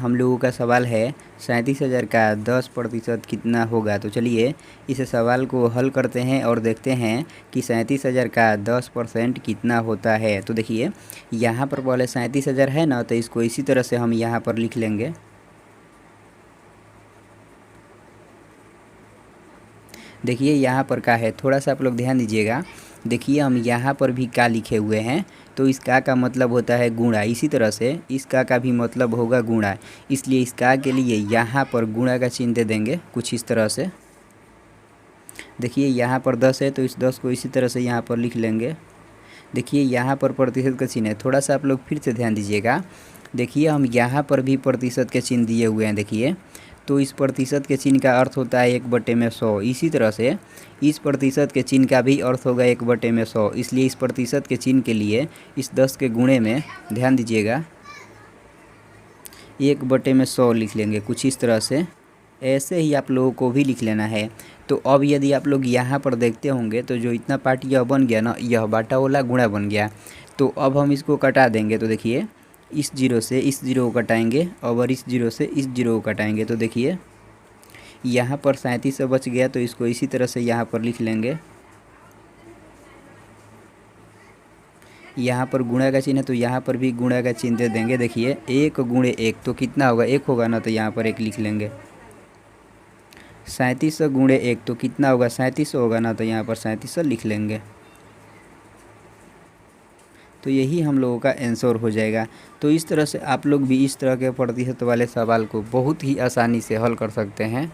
हम लोगों का सवाल है 37,000 का 10% कितना होगा। तो चलिए इस सवाल को हल करते हैं और देखते हैं कि 37,000 का 10% कितना होता है। तो देखिए यहाँ पर पहले 37,000 है ना, तो इसको इसी तरह से हम यहाँ पर लिख लेंगे। देखिए यहाँ पर का है, थोड़ा सा आप लोग ध्यान दीजिएगा। देखिए हम यहाँ पर भी का लिखे हुए हैं, तो इस का मतलब होता है गुणा। इसी तरह से इस का भी मतलब होगा गुणा, इसलिए इस का के लिए यहाँ पर गुणा का चिन्ह दे देंगे कुछ इस तरह से। देखिए यहाँ पर 10 है, तो इस 10 को इसी तरह से यहाँ पर लिख लेंगे। देखिए यहाँ पर प्रतिशत का चिन्ह है, थोड़ा सा आप लोग फिर से ध्यान दीजिएगा। देखिए हम यहाँ पर भी प्रतिशत के चिन्ह दिए हुए हैं। देखिए तो इस प्रतिशत के चिन्ह का अर्थ होता है 1/100। इसी तरह से इस प्रतिशत के चिन्ह का भी अर्थ होगा 1/100। इसलिए इस प्रतिशत के चिन्ह के लिए इस 10 के गुणे में ध्यान दीजिएगा 1/100 लिख लेंगे कुछ इस तरह से। ऐसे ही आप लोगों को भी लिख लेना है। तो अब यदि आप लोग यहाँ पर देखते होंगे तो जो इतना पार्ट यह बन गया ना, यह बाटा वाला गुणा बन गया। तो अब हम इसको कटा देंगे। तो देखिए इस जीरो से इस जीरो को कटाएंगे और इस जीरो से इस जीरो को कटाएंगे। तो देखिए यहाँ पर 37 बच गया, तो इसको इसी तरह से यहाँ पर लिख लेंगे। यहाँ पर गुणा का चिन्ह है, तो यहाँ पर भी गुणा का चिन्ह दे देंगे। देखिए 1 गुणे 1 तो कितना होगा, 1 होगा ना, तो यहाँ पर 1 लिख लेंगे। 37 गुणे 1 तो कितना होगा, 37 होगा ना, तो यहाँ पर 37 लिख लेंगे। तो यही हम लोगों का आंसर हो जाएगा। तो इस तरह से आप लोग भी इस तरह के प्रतिशत वाले सवाल को बहुत ही आसानी से हल कर सकते हैं।